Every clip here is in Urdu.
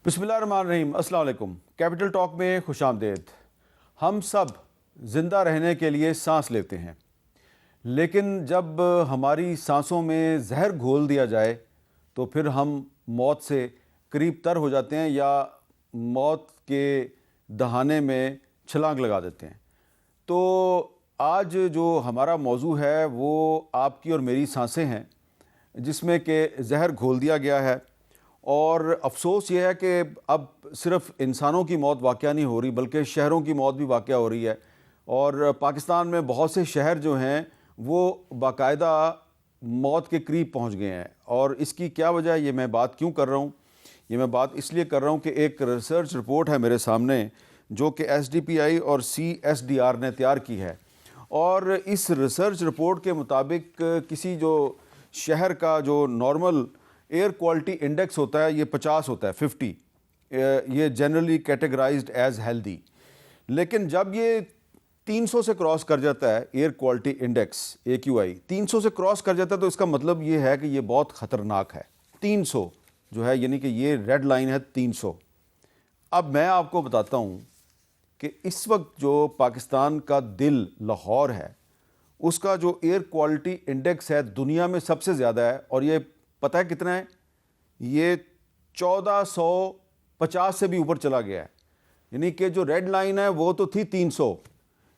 بسم اللہ الرحمن الرحیم۔ السلام علیکم۔ کیپٹل ٹاک میں خوش آمدید۔ ہم سب زندہ رہنے کے لیے سانس لیتے ہیں، لیکن جب ہماری سانسوں میں زہر گھول دیا جائے تو پھر ہم موت سے قریب تر ہو جاتے ہیں یا موت کے دہانے میں چھلانگ لگا دیتے ہیں۔ تو آج جو ہمارا موضوع ہے وہ آپ کی اور میری سانسیں ہیں، جس میں کہ زہر گھول دیا گیا ہے۔ اور افسوس یہ ہے کہ اب صرف انسانوں کی موت واقعہ نہیں ہو رہی بلکہ شہروں کی موت بھی واقعہ ہو رہی ہے، اور پاکستان میں بہت سے شہر جو ہیں وہ باقاعدہ موت کے قریب پہنچ گئے ہیں۔ اور اس کی کیا وجہ ہے، یہ میں بات کیوں کر رہا ہوں؟ یہ میں بات اس لیے کر رہا ہوں کہ ایک ریسرچ رپورٹ ہے میرے سامنے جو کہ SDPI اور CSDR نے تیار کی ہے، اور اس ریسرچ رپورٹ کے مطابق کسی جو شہر کا جو نارمل ایئر کوالٹی انڈیکس ہوتا ہے یہ 50 ہوتا ہے، 50، یہ جنرلی کیٹیگرائزڈ ایز ہیلدی، لیکن جب یہ 300 سے کراس کر جاتا ہے ایئر کوالٹی انڈیکس AQI 300 سے کراس کر جاتا ہے تو اس کا مطلب یہ ہے کہ یہ بہت خطرناک ہے۔ 300 جو ہے یعنی کہ یہ ریڈ لائن ہے 300۔ اب میں آپ کو بتاتا ہوں کہ اس وقت جو پاکستان کا دل لاہور ہے اس کا جو ایئر کوالٹی انڈیکس ہے دنیا میں سب سے زیادہ ہے، اور یہ پتہ ہے کتنا ہے؟ یہ 1450 سے بھی اوپر چلا گیا ہے۔ یعنی کہ جو ریڈ لائن ہے وہ تو تھی 300،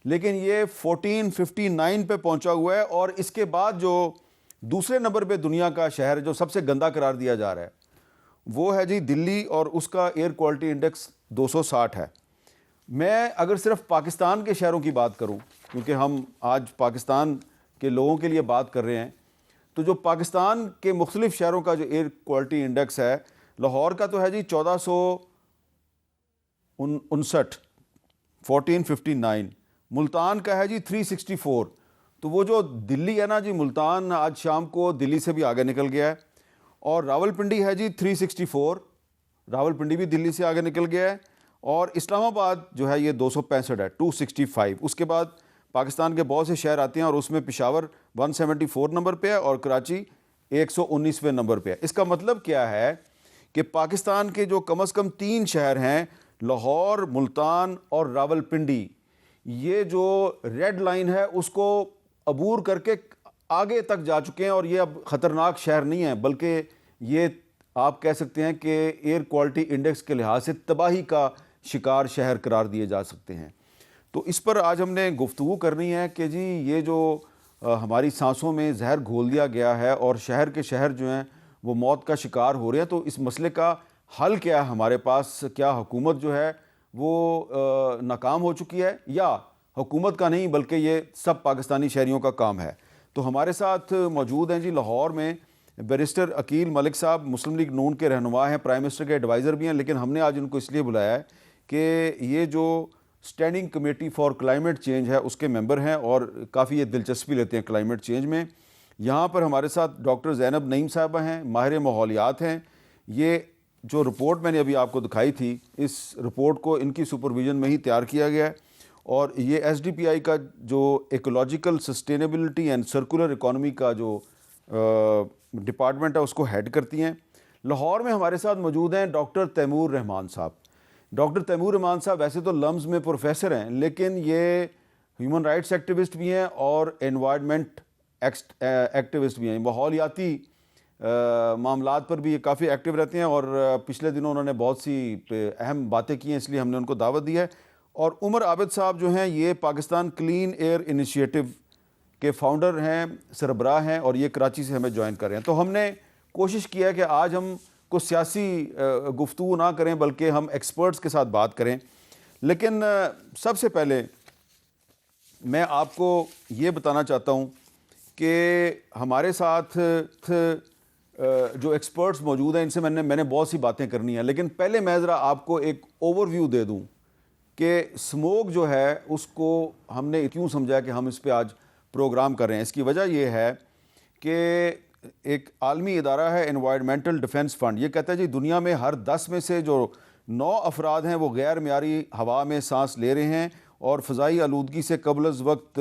لیکن یہ 1459 پہ پہنچا ہوا ہے، اور اس کے بعد جو دوسرے نمبر پہ دنیا کا شہر جو سب سے گندا قرار دیا جا رہا ہے وہ ہے جی دلی، اور اس کا ایئر کوالٹی انڈیکس 260 ہے۔ میں اگر صرف پاکستان کے شہروں کی بات کروں، کیونکہ ہم آج پاکستان کے لوگوں کے لیے بات کر رہے ہیں، تو جو پاکستان کے مختلف شہروں کا جو ایئر کوالٹی انڈیکس ہے، لاہور کا تو ہے جی 1459، ملتان کا ہے جی 364۔ تو وہ جو دلی ہے نا جی، ملتان آج شام کو دلی سے بھی آگے نکل گیا ہے، اور راولپنڈی ہے جی 364، راولپنڈی بھی دلی سے آگے نکل گیا ہے، اور اسلام آباد جو ہے یہ 265 ہے، 265۔ اس کے بعد پاکستان کے بہت سے شہر آتے ہیں، اور اس میں پشاور 174 نمبر پہ ہے اور کراچی 119ویں نمبر پہ ہے۔ اس کا مطلب کیا ہے کہ پاکستان کے جو کم از کم 3 شہر ہیں، لاہور، ملتان اور راولپنڈی، یہ جو ریڈ لائن ہے اس کو عبور کر کے آگے تک جا چکے ہیں، اور یہ اب خطرناک شہر نہیں ہیں بلکہ یہ آپ کہہ سکتے ہیں کہ ایئر کوالٹی انڈیکس کے لحاظ سے تباہی کا شکار شہر قرار دیے جا سکتے ہیں۔ تو اس پر آج ہم نے گفتگو کرنی ہے کہ جی یہ جو ہماری سانسوں میں زہر گھول دیا گیا ہے اور شہر کے شہر جو ہیں وہ موت کا شکار ہو رہے ہیں، تو اس مسئلے کا حل کیا ہے ہمارے پاس؟ کیا حکومت جو ہے وہ ناکام ہو چکی ہے، یا حکومت کا نہیں بلکہ یہ سب پاکستانی شہریوں کا کام ہے؟ تو ہمارے ساتھ موجود ہیں جی لاہور میں بیرسٹر عقیل ملک صاحب، مسلم لیگ نون کے رہنما ہیں، پرائم منسٹر کے ایڈوائزر بھی ہیں، لیکن ہم نے آج ان کو اس لیے بلایا ہے کہ یہ جو standing committee for climate change ہے اس کے ممبر ہیں، اور کافی یہ دلچسپی لیتے ہیں کلائمیٹ چینج میں۔ یہاں پر ہمارے ساتھ ڈاکٹر زینب نعیم صاحبہ ہیں، ماہر ماحولیات ہیں۔ یہ جو رپورٹ میں نے ابھی آپ کو دکھائی تھی، اس رپورٹ کو ان کی سپرویژن میں ہی تیار کیا گیا ہے، اور یہ SDPI کا جو ecological sustainability and circular economy کا جو ڈپارٹمنٹ ہے اس کو ہیڈ کرتی ہیں۔ لاہور میں ہمارے ساتھ موجود ہیں ڈاکٹر تیمور رحمان صاحب۔ ڈاکٹر تیمور رحمان صاحب ویسے تو لمز میں پروفیسر ہیں، لیکن یہ ہیومن رائٹس ایکٹیوسٹ بھی ہیں اور انوائرمنٹ ایکٹیوسٹ بھی ہیں، ماحولیاتی معاملات پر بھی یہ کافی ایکٹیو رہتے ہیں، اور پچھلے دنوں انہوں نے بہت سی اہم باتیں کی ہیں، اس لیے ہم نے ان کو دعوت دی ہے۔ اور عمر عابد صاحب جو ہیں یہ پاکستان کلین ایئر انیشیٹو کے فاؤنڈر ہیں، سربراہ ہیں، اور یہ کراچی سے ہمیں جوائن کر رہے ہیں۔ تو ہم نے کوشش کیا ہے کہ آج ہم کو سیاسی گفتگو نہ کریں بلکہ ہم ایکسپرٹس کے ساتھ بات کریں۔ لیکن سب سے پہلے میں آپ کو یہ بتانا چاہتا ہوں کہ ہمارے ساتھ جو ایکسپرٹس موجود ہیں ان سے میں نے بہت سی باتیں کرنی ہیں، لیکن پہلے میں ذرا آپ کو ایک اوور ویو دے دوں کہ اسموک جو ہے اس کو ہم نے کیوں سمجھا کہ ہم اس پہ آج پروگرام کر رہے ہیں۔ اس کی وجہ یہ ہے کہ ایک عالمی ادارہ ہے انوائرمنٹل ڈیفنس فنڈ، یہ کہتا ہے جی دنیا میں ہر 10 میں سے جو 9 افراد ہیں وہ غیر معیاری ہوا میں سانس لے رہے ہیں اور فضائی آلودگی سے قبل از وقت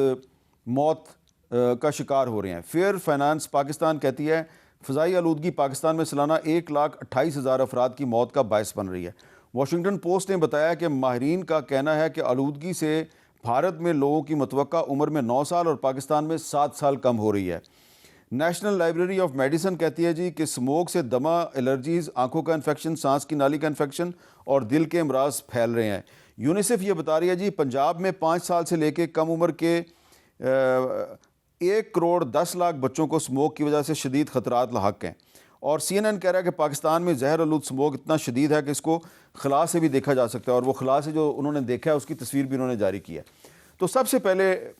موت کا شکار ہو رہے ہیں. فیئر فائنانس پاکستان کہتی ہے فضائی آلودگی پاکستان میں سالانہ 1,28,000 افراد کی موت کا باعث بن رہی ہے. واشنگٹن پوسٹ نے بتایا کہ ماہرین کا کہنا ہے کہ آلودگی سے بھارت میں لوگوں کی متوقع عمر میں 9 سال اور پاکستان میں 7 سال کم ہو رہی ہے. نیشنل لائبریری آف میڈیسن کہتی ہے جی کہ اسموک سے دمہ، الرجیز، آنکھوں کا انفیکشن، سانس کی نالی کا انفیکشن اور دل کے امراض پھیل رہے ہیں. یونیسیف یہ بتا رہی ہے جی پنجاب میں 5 سال سے لے کے کم عمر کے 1,10,00,000 بچوں کو اسموک کی وجہ سے شدید خطرات لاحق ہیں. اور سی این این کہہ رہا ہے کہ پاکستان میں زہر آلود اسموک اتنا شدید ہے کہ اس کو خلا سے بھی دیکھا جا سکتا ہے، اور وہ خلا سے جو انہوں نے دیکھا ہے اس کی تصویر بھی انہوں نے جاری کی ہے. تو سب سے پہلے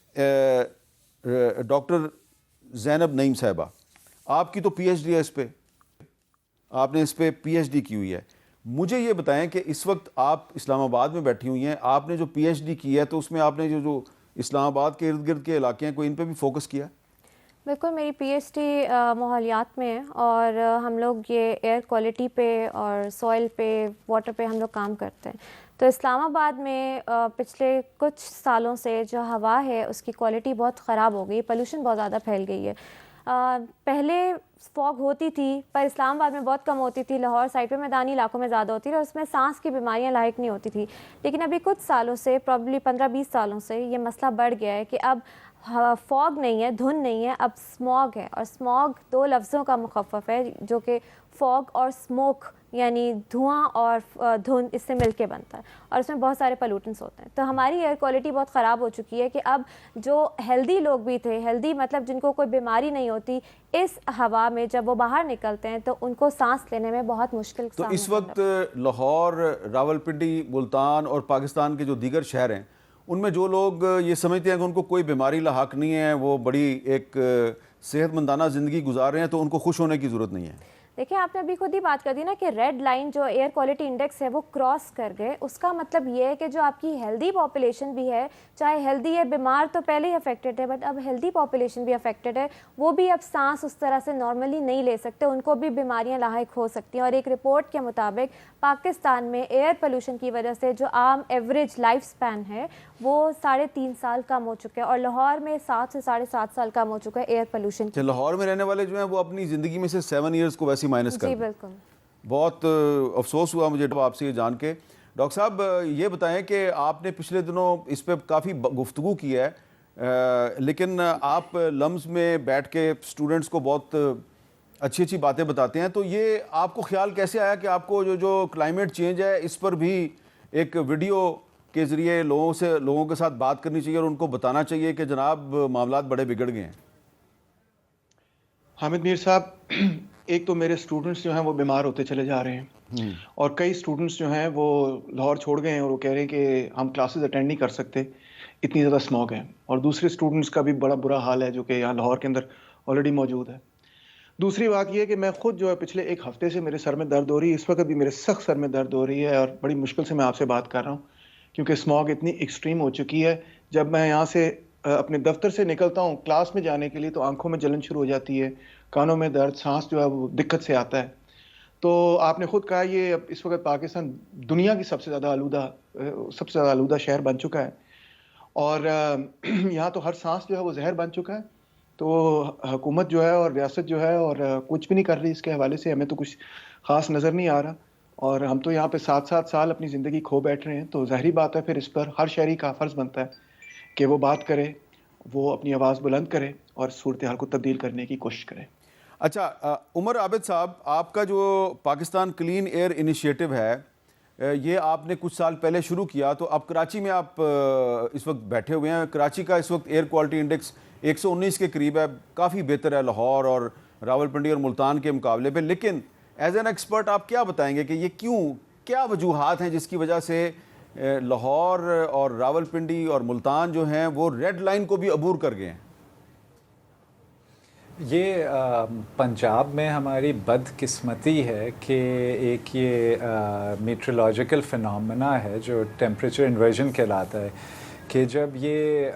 ڈاکٹر زینب نعیم صاحبہ، آپ کی تو پی ایچ ڈی ہے اس پہ، آپ نے اس پہ پی ایچ ڈی کی ہوئی ہے. مجھے یہ بتائیں کہ اس وقت آپ اسلام آباد میں بیٹھی ہوئی ہیں، آپ نے جو پی ایچ ڈی کی ہے تو اس میں آپ نے جو اسلام آباد کے ارد گرد کے علاقے ہیں کوئی ان پہ بھی فوکس کیا؟ بالکل، میری پی ایچ ڈی ماحولیات میں ہے، اور ہم لوگ یہ ایئر کوالٹی پہ اور سوئل پہ، واٹر پہ ہم لوگ کام کرتے ہیں. تو اسلام آباد میں پچھلے کچھ سالوں سے جو ہوا ہے اس کی کوالٹی بہت خراب ہو گئی، پولوشن بہت زیادہ پھیل گئی ہے. پہلے فوگ ہوتی تھی پر اسلام آباد میں بہت کم ہوتی تھی، لاہور سائڈ پہ میدانی علاقوں میں زیادہ ہوتی تھی اور اس میں سانس کی بیماریاں لاحق نہیں ہوتی تھی. لیکن ابھی کچھ سالوں سے، پرابلی 15-20 سالوں سے یہ مسئلہ بڑھ گیا ہے کہ اب فوگ نہیں ہے، دھند نہیں ہے، اب اسموگ ہے. اور اسموگ 2 لفظوں کا مخفف ہے جو کہ فوگ اور اسموک، یعنی دھواں اور دھند اس سے مل کے بنتا ہے، اور اس میں بہت سارے پلوٹنس ہوتے ہیں. تو ہماری ایئر کوالٹی بہت خراب ہو چکی ہے کہ اب جو ہیلدی لوگ بھی تھے، ہیلدی مطلب جن کو کوئی بیماری نہیں ہوتی، اس ہوا میں جب وہ باہر نکلتے ہیں تو ان کو سانس لینے میں بہت مشکل. تو اس وقت لاہور، راولپنڈی، ملتان اور پاکستان کے جو دیگر شہر ہیں ان میں جو لوگ یہ سمجھتے ہیں کہ ان کو کوئی بیماری لاحق نہیں ہے، وہ بڑی ایک صحت مندانہ زندگی گزار رہے ہیں، تو ان کو خوش ہونے کی ضرورت نہیں ہے. دیکھیں، آپ نے ابھی خود ہی بات کر دی نا کہ ریڈ لائن جو ایئر کوالٹی انڈیکس ہے وہ کراس کر گئے. اس کا مطلب یہ ہے کہ جو آپ کی ہیلدی پاپولیشن بھی ہے، چاہے ہیلدی ہے، بیمار تو پہلے ہی افیکٹڈ ہے، بٹ اب ہیلدی پاپولیشن بھی افیکٹڈ ہے، وہ بھی اب سانس اس طرح سے نارملی نہیں لے سکتے، ان کو بھی بیماریاں لاحق ہو سکتی ہیں. اور ایک رپورٹ کے مطابق پاکستان میں ایئر پولوشن کی وجہ سے جو عام ایوریج لائف سپین ہے وہ 3.5 سال کم ہو چکا ہے، اور لاہور میں 7 سے 7.5 سال کم ہو چکا ہے ایئر پولوشن. لاہور میں رہنے والے جو ہیں وہ اپنی زندگی میں سے 7 ایئرز کو ویسے مائنس کر جی دیں. بالکل. بہت افسوس ہوا مجھے آپ سے یہ جان کے. ڈاکٹر صاحب یہ بتائیں کہ آپ نے پچھلے دنوں اس پہ کافی گفتگو کی ہے، لیکن آپ لمز میں بیٹھ کے اسٹوڈنٹس کو بہت اچھی اچھی باتیں بتاتے ہیں. تو یہ آپ کو خیال کیسے آیا کہ آپ کو جو کلائمیٹ چینج ہے اس پر بھی ایک ویڈیو کے ذریعے لوگوں کے ساتھ بات کرنی چاہیے اور ان کو بتانا چاہیے کہ جناب معاملات بڑے بگڑ گئے ہیں؟ حامد میر صاحب، ایک تو میرے اسٹوڈنٹس جو ہیں وہ بیمار ہوتے چلے جا رہے ہیں، اور کئی اسٹوڈنٹس جو ہیں وہ لاہور چھوڑ گئے ہیں اور وہ کہہ رہے ہیں کہ ہم کلاسز اٹینڈ نہیں کر سکتے، اتنی زیادہ اسموگ ہے. اور دوسرے اسٹوڈنٹس کا بھی بڑا برا حال ہے جو کہ یہاں لاہور کے اندر آلریڈی موجود ہے. دوسری بات یہ ہے کہ میں خود جو ہے پچھلے ایک ہفتے سے میرے سر میں درد ہو رہی ہے، اس وقت بھی میرے سخت سر میں درد ہو رہی ہے، اور بڑی مشکل سے میں آپ سے بات کر رہا ہوں کیونکہ اسموگ اتنی ایکسٹریم ہو چکی ہے. جب میں یہاں سے اپنے دفتر سے نکلتا ہوں کلاس میں جانے کے لیے تو آنکھوں میں جلن شروع ہو جاتی ہے، کانوں میں درد، سانس جو ہے وہ دقت سے آتا ہے. تو آپ نے خود کہا یہ اس وقت پاکستان دنیا کی سب سے زیادہ آلودہ شہر بن چکا ہے، اور یہاں تو ہر سانس جو ہے وہ زہر بن چکا ہے. تو حکومت جو ہے اور ریاست جو ہے اور کچھ بھی نہیں کر رہی اس کے حوالے سے، ہمیں تو کچھ خاص نظر نہیں آ رہا، اور ہم تو یہاں پہ 7 سال اپنی زندگی کھو بیٹھ رہے ہیں. تو ظاہری بات ہے پھر اس پر ہر شہری کا فرض بنتا ہے کہ وہ بات کرے، وہ اپنی آواز بلند کرے اور صورتحال کو تبدیل کرنے کی کوشش کرے. اچھا عمر عابد صاحب، آپ کا جو پاکستان کلین ایئر انیشیٹو ہے یہ آپ نے کچھ سال پہلے شروع کیا، تو اب کراچی میں آپ اس وقت بیٹھے ہوئے ہیں. کراچی کا اس وقت ایئر کوالٹی انڈیکس 119 کے قریب ہے، کافی بہتر ہے لاہور اور راولپنڈی اور ملتان کے مقابلے پہ. لیکن ایز این ایکسپرٹ آپ کیا بتائیں گے کہ یہ کیا وجوہات ہیں جس کی وجہ سے لاہور اور راولپنڈی اور ملتان جو ہیں وہ ریڈ لائن کو بھی عبور کر گئے ہیں؟ یہ پنجاب میں ہماری بد قسمتی ہے کہ ایک یہ میٹرولوجیکل فنامنا ہے جو ٹیمپریچر انورژن کہلاتا ہے، کہ جب یہ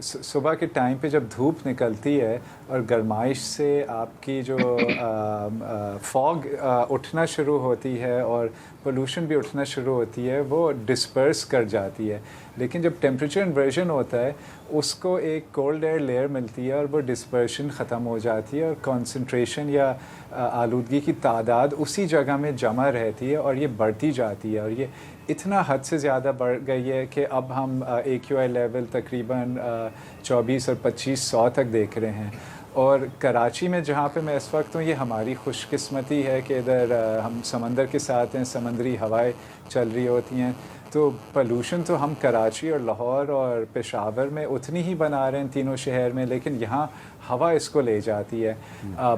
صبح کے ٹائم پہ جب دھوپ نکلتی ہے اور گرمائش سے آپ کی جو فوگ اٹھنا شروع ہوتی ہے اور پولوشن بھی اٹھنا شروع ہوتی ہے، وہ ڈسپرس کر جاتی ہے. لیکن جب ٹیمپریچر انورژن ہوتا ہے اس کو ایک کولڈ ایئر لیئر ملتی ہے اور وہ ڈسپرشن ختم ہو جاتی ہے اور کنسنٹریشن یا آلودگی کی تعداد اسی جگہ میں جمع رہتی ہے اور یہ بڑھتی جاتی ہے، اور یہ اتنا حد سے زیادہ بڑھ گئی ہے کہ اب ہم AQI لیول تقریباً 24 اور 2500 تک دیکھ رہے ہیں. اور کراچی میں جہاں پہ میں اس وقت ہوں، یہ ہماری خوش قسمتی ہے کہ ادھر ہم سمندر کے ساتھ ہیں، سمندری ہوائیں چل رہی ہوتی ہیں، تو پولوشن تو ہم کراچی اور لاہور اور پشاور میں اتنی ہی بنا رہے ہیں تینوں شہر میں، لیکن یہاں ہوا اس کو لے جاتی ہے.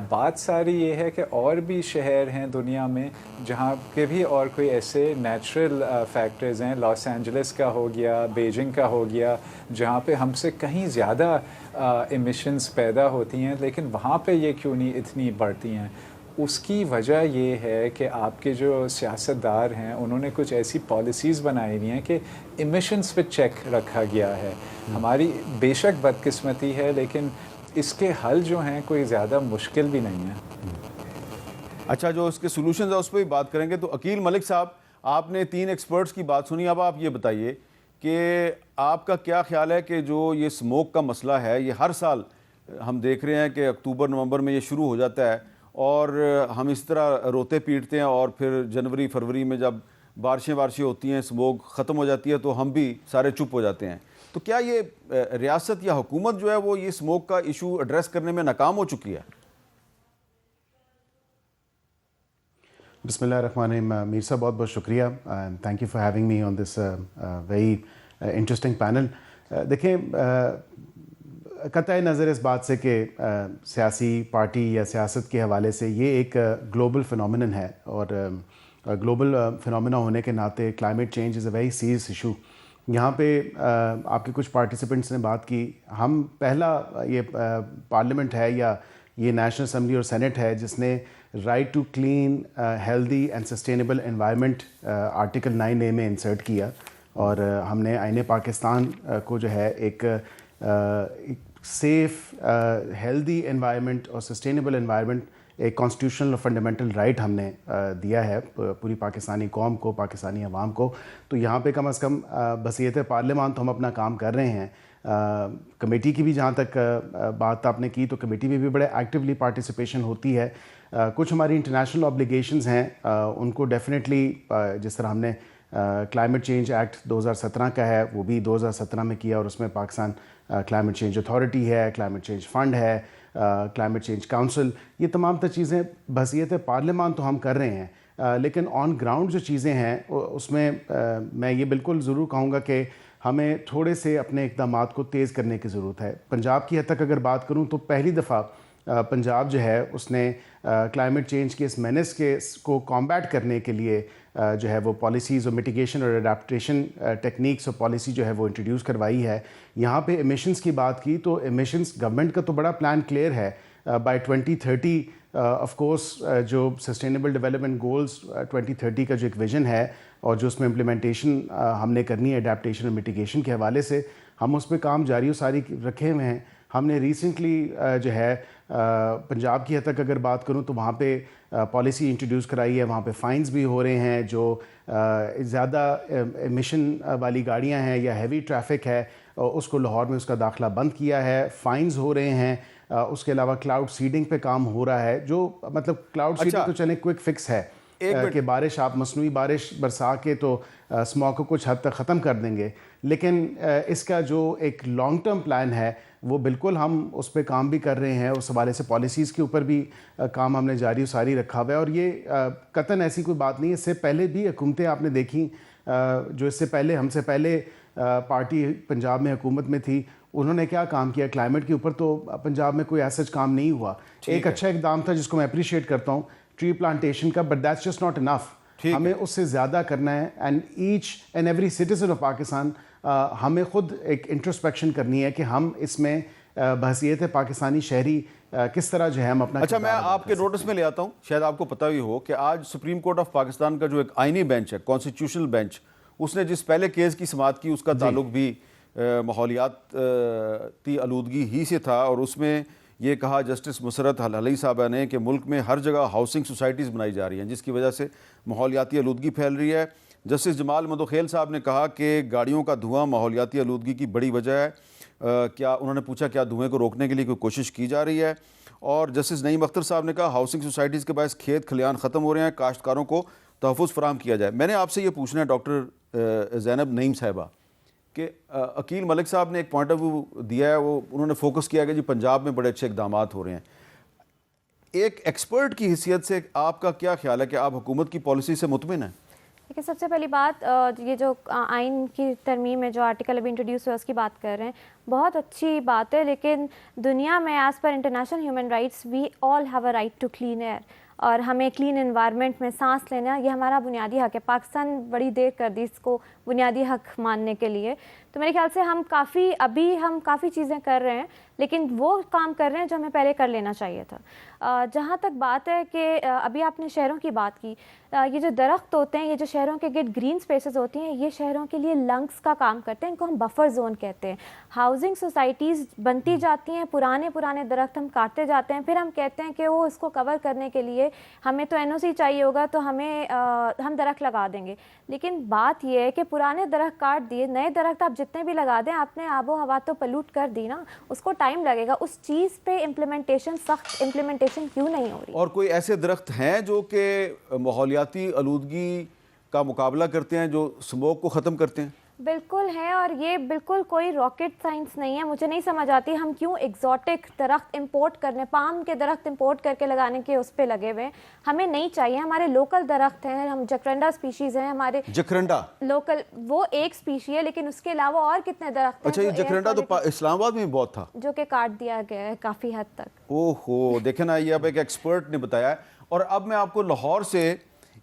بات ساری یہ ہے کہ اور بھی شہر ہیں دنیا میں جہاں کے بھی اور کوئی ایسے نیچرل فیکٹرز ہیں، لاس اینجلس کا ہو گیا، بیجنگ کا ہو گیا، جہاں پہ ہم سے کہیں زیادہ ایمیشنز پیدا ہوتی ہیں، لیکن وہاں پہ یہ کیوں نہیں اتنی بڑھتی ہیں؟ اس کی وجہ یہ ہے کہ آپ کے جو سیاستدار ہیں انہوں نے کچھ ایسی پالیسیز بنائی ہوئی ہیں کہ ایمیشنز پہ چیک رکھا گیا ہے. ہماری بے شک بدقسمتی ہے، لیکن اس کے حل جو ہیں کوئی زیادہ مشکل بھی نہیں ہے. اچھا، جو اس کے سولوشنز ہیں اس پہ بھی بات کریں گے. تو عقیل ملک صاحب، آپ نے 3 ایکسپرٹس کی بات سنی، اب آپ یہ بتائیے کہ آپ کا کیا خیال ہے کہ جو یہ اسموک کا مسئلہ ہے، یہ ہر سال ہم دیکھ رہے ہیں کہ اکتوبر نومبر میں یہ شروع ہو جاتا ہے اور ہم اس طرح روتے پیٹتے ہیں، اور پھر جنوری فروری میں جب بارشیں ہوتی ہیں، اسموک ختم ہو جاتی ہے تو ہم بھی سارے چپ ہو جاتے ہیں. تو کیا یہ ریاست یا حکومت جو ہے وہ یہ اسموک کا ایشو ایڈریس کرنے میں ناکام ہو چکی ہے؟ بسم اللہ الرحمن الرحیم. میر صاحب بہت بہت شکریہ، thank you for having me on this very interesting panel. دیکھیں، قطع نظر اس بات سے کہ سیاسی پارٹی یا سیاست کے حوالے سے یہ ایک گلوبل فنومینن ہے، اور گلوبل فنومینا ہونے کے ناطے climate change is a very serious issue. یہاں پہ آپ کے کچھ پارٹیسپنٹس نے بات کی، ہم پہلا یہ پارلیمنٹ ہے یا یہ نیشنل اسمبلی اور سینٹ ہے جس نے right to clean healthy and sustainable environment article 9A میں انسرٹ کیا، اور ہم نے آئین پاکستان کو جو ہے ایک سیف ہیلدی انوائرمنٹ اور سسٹینیبل انوائرمنٹ ایک کانسٹیٹیوشنل اور فنڈامنٹل رائٹ ہم نے دیا ہے پوری پاکستانی قوم کو، پاکستانی عوام کو. تو یہاں پہ کم از کم بصیت پارلیمان تو ہم اپنا کام کر رہے ہیں. کمیٹی کی بھی جہاں تک بات آپ نے کی تو کمیٹی میں بھی بڑے ایکٹیولی پارٹیسپیشن ہوتی ہے. کچھ ہماری انٹرنیشنل اوبلیگیشنز ہیں ان کو ڈیفینیٹلی، جس طرح ہم نے کلائمیٹ چینج ایکٹ 2017 کا ہے وہ بھی 2017 میں کیا، اور اس میں پاکستان کلائمیٹ چینج اتھارٹی ہے، کلائمیٹ چینج فنڈ ہے، کلائمیٹ چینج کاؤنسل، یہ تمام تر چیزیں بحیثیت پارلیمان تو ہم کر رہے ہیں. لیکن آن گراؤنڈ جو چیزیں ہیں اس میں میں یہ بالکل ضرور کہوں گا کہ ہمیں تھوڑے سے اپنے اقدامات کو تیز کرنے کی ضرورت ہے. پنجاب کی حد تک اگر بات کروں تو پہلی دفعہ پنجاب جو ہے اس نے کلائمیٹ چینج کے اس مینس کو کامبیٹ کرنے کے لیے جو ہے وہ پالیسیز اور میٹیگیشن اور اڈیپٹیشن ٹیکنیکس اور پالیسی جو ہے وہ انٹروڈیوس کروائی ہے. یہاں پہ ایمیشنز کی بات کی تو ایمیشنز گورنمنٹ کا تو بڑا پلان کلیئر ہے. بائی 2030 آف کورس جو سسٹینیبل ڈیولپمنٹ گولز 2030 کا جو ایک ویژن ہے اور جو اس میں امپلیمنٹیشن ہم نے کرنی ہے اڈیپٹیشن اور میٹیگیشن کے حوالے سے، ہم اس پہ کام جاری و ساری رکھے ہوئے ہیں. ہم نے ریسنٹلی جو ہے پنجاب کی حد تک اگر بات کروں تو وہاں پہ پالیسی انٹروڈیوس کرائی ہے، وہاں پہ فائنز بھی ہو رہے ہیں. جو زیادہ ایمیشن والی گاڑیاں ہیں یا ہیوی ٹریفک ہے اس کو لاہور میں اس کا داخلہ بند کیا ہے، فائنز ہو رہے ہیں. اس کے علاوہ کلاؤڈ سیڈنگ پہ کام ہو رہا ہے، جو مطلب کلاؤڈ سیڈنگ تو چلیں کوئک فکس ہے کہ بارش آپ مصنوعی بارش برسا کے تو اسموگ کو کچھ حد تک ختم کر دیں گے، لیکن اس کا جو ایک لانگ ٹرم پلان ہے وہ بالکل ہم اس پہ کام بھی کر رہے ہیں. اس حوالے سے پالیسیز کے اوپر بھی کام ہم نے جاری و ساری رکھا ہوا ہے. اور یہ قطعاً ایسی کوئی بات نہیں ہے، اس سے پہلے بھی حکومتیں آپ نے دیکھیں جو اس سے پہلے ہم سے پہلے پارٹی پنجاب میں حکومت میں تھی، انہوں نے کیا کام کیا کلائمیٹ کے اوپر. تو پنجاب میں کوئی ایسا کام نہیں ہوا. ایک اچھا اقدام تھا جس کو میں اپریشیٹ کرتا ہوں، ٹری پلانٹیشن کا، but that's just not enough. ہمیں اس سے زیادہ کرنا ہے. And each and every citizen of Pakistan ہمیں خود ایک انٹروسپیکشن کرنی ہے کہ ہم اس میں بحیثیت پاکستانی شہری کس طرح جو ہے ہم اپنا. اچھا، میں آپ کے نوٹس میں لے آتا ہوں، شاید آپ کو پتہ ہی ہو کہ آج سپریم کورٹ آف پاکستان کا جو ایک آئینی بینچ ہے، کانسٹیٹیوشنل بینچ، اس نے جس پہلے کیس کی سماعت کی اس کا تعلق بھی ماحولیاتی آلودگی ہی سے تھا، اور اس میں یہ کہا جسٹس مسرت العلی صاحبہ نے کہ ملک میں ہر جگہ ہاؤسنگ سوسائٹیز بنائی جا رہی ہیں جس کی وجہ سے ماحولیاتی آلودگی پھیل رہی ہے. جسٹس جمال مدوخیل صاحب نے کہا کہ گاڑیوں کا دھواں ماحولیاتی آلودگی کی بڑی وجہ ہے. کیا انہوں نے پوچھا کیا دھوئیں کو روکنے کے لیے کوئی کوشش کی جا رہی ہے؟ اور جسٹس نعیم اختر صاحب نے کہا ہاؤسنگ سوسائٹیز کے باعث کھیت کھلیان ختم ہو رہے ہیں, کاشتکاروں کو تحفظ فراہم کیا جائے. میں نے آپ سے یہ پوچھنا ہے ڈاکٹر زینب نعیم صاحبہ کہ عقیل ملک صاحب نے ایک پوائنٹ آف ویو دیا ہے, وہ انہوں نے فوکس کیا کہ جی پنجاب میں بڑے اچھے اقدامات ہو رہے ہیں. ایک ایکسپرٹ کی حیثیت سے آپ کا کیا خیال ہے کہ آپ حکومت کی پالیسی سے مطمئن ہیں؟ دیکھیے سب سے پہلی بات یہ جو آئین کی ترمیم ہے جو آرٹیکل ابھی انٹروڈیوس ہوا اس کی بات کر رہے ہیں, بہت اچھی بات ہے, لیکن دنیا میں as per international human rights we all have a right to clean air, اور ہمیں کلین انوائرمنٹ میں سانس لینا یہ ہمارا بنیادی حق ہے. پاکستان بڑی دیر کر دی اس کو بنیادی حق ماننے کے لیے. تو میرے خیال سے ہم کافی چیزیں کر رہے ہیں, لیکن وہ کام کر رہے ہیں جو ہمیں پہلے کر لینا چاہیے تھا. جہاں تک بات ہے کہ ابھی آپ نے شہروں کی بات کی, یہ جو درخت ہوتے ہیں, یہ جو شہروں کے گرد گرین سپیسز ہوتی ہیں, یہ شہروں کے لیے لنگس کا کام کرتے ہیں, ان کو ہم بفر زون کہتے ہیں. ہاؤسنگ سوسائٹیز بنتی جاتی ہیں, پرانے درخت ہم کاٹتے جاتے ہیں, پھر ہم کہتے ہیں کہ وہ اس کو کور کرنے کے لیے ہمیں تو NOC چاہیے ہوگا تو ہم درخت لگا دیں گے. لیکن بات یہ ہے کہ پرانے درخت کاٹ دیے, نئے درخت آپ جتنے بھی لگا دیں آپ نے آب و ہوا تو پلوٹ کر دی نا, اس کو ٹائم لگے گا. اس چیز پہ سخت امپلیمنٹیشن کیوں نہیں ہو رہی؟ اور کوئی ایسے درخت ہیں جو کہ ماحولیاتی آلودگی کا مقابلہ کرتے ہیں, جو اسموک کو ختم کرتے ہیں؟ بالکل ہے, اور یہ بالکل کوئی راکٹ سائنس نہیں ہے. مجھے نہیں سمجھ آتی ہم کیوں ایگزوٹک درخت امپورٹ کرنے, پام کے درخت امپورٹ کر کے لگانے کے اس پہ لگے ہوئے ہیں. ہمیں نہیں چاہیے, ہمارے لوکل درخت ہیں, ہم جکرنڈا سپیشیز ہیں ہمارے جکرنڈا لوکل, وہ ایک سپیشی ہے, لیکن اس کے علاوہ اور کتنے درخت ہیں. اچھا, یہ جکرنڈا تو اسلام آباد میں بہت تھا جو کہ کاٹ دیا گیا ہے کافی حد تک. اوہو, دیکھیں نا, یہ اب ایک ایکسپرٹ نے بتایا ہے. اور اب میں آپ کو لاہور سے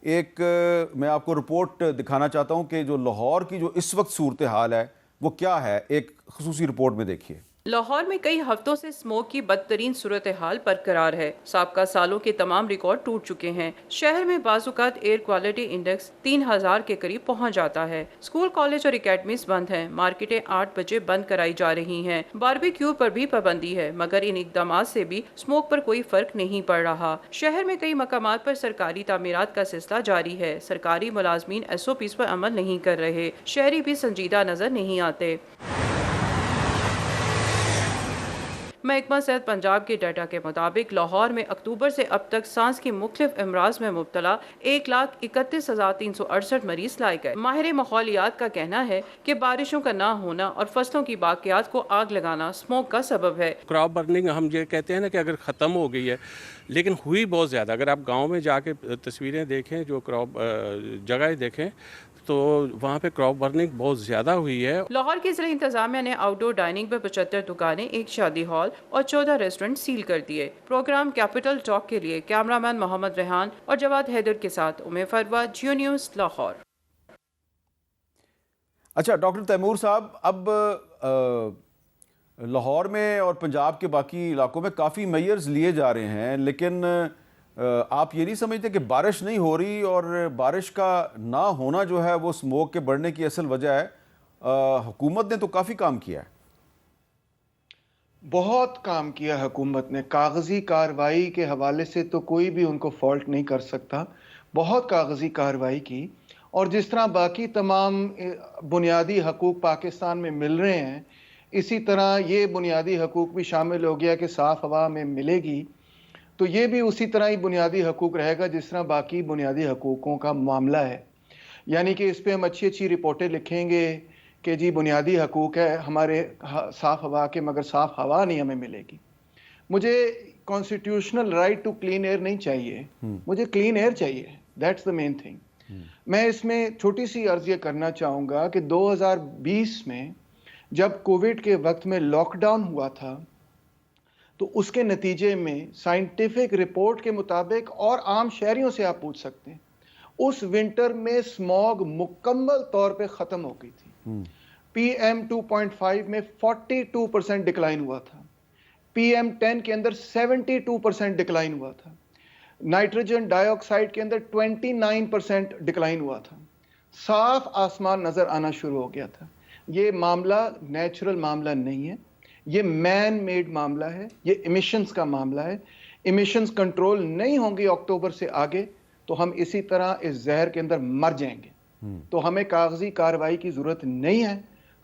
میں آپ کو رپورٹ دکھانا چاہتا ہوں کہ جو لاہور کی جو اس وقت صورتحال ہے وہ کیا ہے, ایک خصوصی رپورٹ میں دیکھیے. لاہور میں کئی ہفتوں سے اسموک کی بدترین صورتحال برقرار ہے. سابقہ سالوں کے تمام ریکارڈ ٹوٹ چکے ہیں. شہر میں بعض اوقات ایئر کوالٹی انڈیکس 3000 کے قریب پہنچ جاتا ہے. اسکول, کالج اور اکیڈمیز بند ہیں. مارکیٹیں 8 بجے بند کرائی جا رہی ہیں. باربیکیو پر بھی پابندی ہے, مگر ان اقدامات سے بھی اسموک پر کوئی فرق نہیں پڑ رہا. شہر میں کئی مقامات پر سرکاری تعمیرات کا سلسلہ جاری ہے. سرکاری ملازمین SOPs پر عمل نہیں کر رہے. شہری بھی سنجیدہ نظر نہیں آتے. محکمہ صحت پنجاب کے ڈیٹا کے مطابق لاہور میں اکتوبر سے اب تک سانس کی مختلف امراض میں مبتلا 1,31,368 مریض لائے گئے. ماہر ماحولیات کا کہنا ہے کہ بارشوں کا نہ ہونا اور فصلوں کی باقیات کو آگ لگانا اسموک کا سبب ہے. کراپ برننگ ہم یہ کہتے ہیں نا کہ اگر ختم ہو گئی ہے, لیکن ہوئی بہت زیادہ. اگر آپ گاؤں میں جا کے تصویریں دیکھیں, جو کراپ جگہیں دیکھیں, تو وہاں پہ کراپ برننگ بہت زیادہ ہوئی ہے. لاہور کی ضلع انتظامیہ نے آؤٹ ڈور ڈائننگ پر 75 دکانیں, ایک شادی ہال اور 14 ریسٹورنٹ سیل کر دیے. پروگرام کیپٹل ٹاک کے لیے کیمرہ مین محمد ریحان اور جواد حیدر کے ساتھ امے فروا, جیو نیوز, لاہور. اچھا ڈاکٹر تیمور صاحب, اب لاہور میں اور پنجاب کے باقی علاقوں میں کافی میئرز لیے جا رہے ہیں, لیکن آپ یہ نہیں سمجھتے کہ بارش نہیں ہو رہی, اور بارش کا نہ ہونا جو ہے وہ اسموک کے بڑھنے کی اصل وجہ ہے؟ حکومت نے تو کافی کام کیا ہے. بہت کام کیا حکومت نے. کاغذی کارروائی کے حوالے سے تو کوئی بھی ان کو فالٹ نہیں کر سکتا. بہت کاغذی کارروائی کی, اور جس طرح باقی تمام بنیادی حقوق پاکستان میں مل رہے ہیں, اسی طرح یہ بنیادی حقوق بھی شامل ہو گیا کہ صاف ہوا میں ملے گی, تو یہ بھی اسی طرح ہی بنیادی حقوق رہے گا جس طرح باقی بنیادی حقوقوں کا معاملہ ہے. یعنی کہ اس پہ ہم اچھی رپورٹیں لکھیں گے کہ جی بنیادی حقوق ہے ہمارے صاف ہوا کے, مگر صاف ہوا نہیں ہمیں ملے گی. مجھے constitutional right to clean air نہیں چاہیے, مجھے کلین ایئر چاہیے. That's the main thing. میں اس میں چھوٹی سی عرض یہ کرنا چاہوں گا کہ 2020 میں جب کووڈ کے وقت میں لاک ڈاؤن ہوا تھا, تو اس کے نتیجے میں سائنٹیفک رپورٹ کے مطابق, اور عام شہریوں سے آپ پوچھ سکتے ہیں, اس ونٹر میں اسموگ مکمل طور پہ ختم ہو گئی تھی. PM 2.5 میں 42% ڈکلائن ہوا تھا. PM 10 کے اندر 72% ڈکلائن ہوا تھا. نائٹروجن ڈائی آکسائڈ کے اندر 29% ڈکلائن ہوا تھا. صاف آسمان نظر آنا شروع ہو گیا تھا. یہ معاملہ نیچرل معاملہ نہیں ہے, یہ مین میڈ معاملہ ہے, یہ ایمیشنز کا معاملہ ہے. ایمیشنز کنٹرول نہیں ہوں گی اکتوبر سے آگے, تو ہم اسی طرح اس زہر کے اندر مر جائیں گے. تو ہمیں کاغذی کارروائی کی ضرورت نہیں ہے,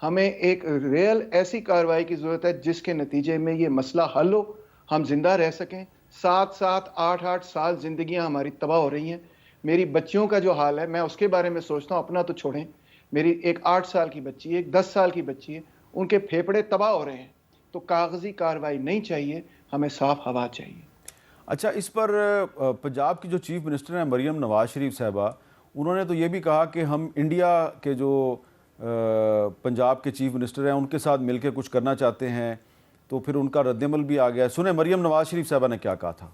ہمیں ایک ریئل ایسی کارروائی کی ضرورت ہے جس کے نتیجے میں یہ مسئلہ حل ہو, ہم زندہ رہ سکیں. 7 8 سال زندگیاں ہماری تباہ ہو رہی ہیں. میری بچیوں کا جو حال ہے میں اس کے بارے میں سوچتا ہوں, اپنا تو چھوڑیں, میری ایک 8 سال کی بچی ہے, ایک 10 سال کی بچی ہے, ان کے پھیپھڑے تباہ ہو رہے ہیں. تو کاغذی کارروائی نہیں چاہیے, ہمیں صاف ہوا چاہیے. اچھا, اس پر پنجاب کی جو چیف منسٹر ہیں مریم نواز شریف صاحبہ, انہوں نے تو یہ بھی کہا کہ ہم انڈیا کے جو پنجاب کے چیف منسٹر ہیں ان کے ساتھ مل کے کچھ کرنا چاہتے ہیں, تو پھر ان کا رد عمل بھی آ گیا. سنیں مریم نواز شریف صاحبہ نے کیا کہا تھا.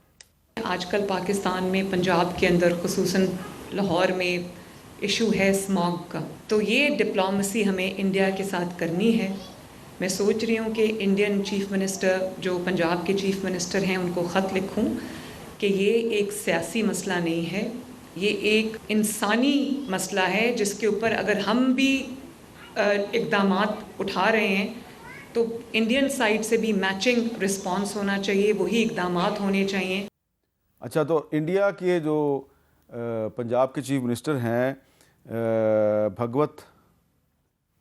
آج کل پاکستان میں پنجاب کے اندر خصوصاً لاہور میں ایشو ہے اسماگ کا, تو یہ ڈپلومیسی ہمیں انڈیا کے ساتھ کرنی ہے. میں سوچ رہی ہوں کہ انڈین چیف منسٹر جو پنجاب کے چیف منسٹر ہیں ان کو خط لکھوں کہ یہ ایک سیاسی مسئلہ نہیں ہے, یہ ایک انسانی مسئلہ ہے جس کے اوپر اگر ہم بھی اقدامات اٹھا رہے ہیں تو انڈین سائڈ سے بھی میچنگ رسپانس ہونا چاہیے, وہی اقدامات ہونے چاہیے. اچھا, تو انڈیا کے جو پنجاب کے چیف منسٹر ہیں بھگوت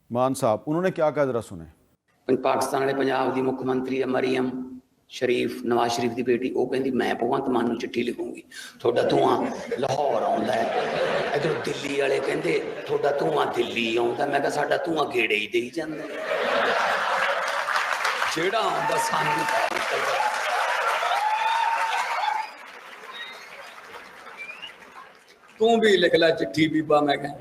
مان صاحب, انہوں نے کیا کہا ذرا سنیں. پاکستان والے پنجاب دی مکھ منتری ہے مریم شریف, نواز شریف دی بیٹی, وہ کہندی میں بھگوت مان نوں چٹھی لکھوں گی, تھوڑا دھواں لاہور آਉਂدا ہے. ادھر دلی والے کہندے تھوڑا دھواں دلی آਉਂدا, میں کہا ساڈا دھواں گیڑے ہی دئی جاندا, جیڑا آਉਂدا سانوں پتہ نکلدا. تو بھی لکھ لا چٹھی بیبا, میں کہا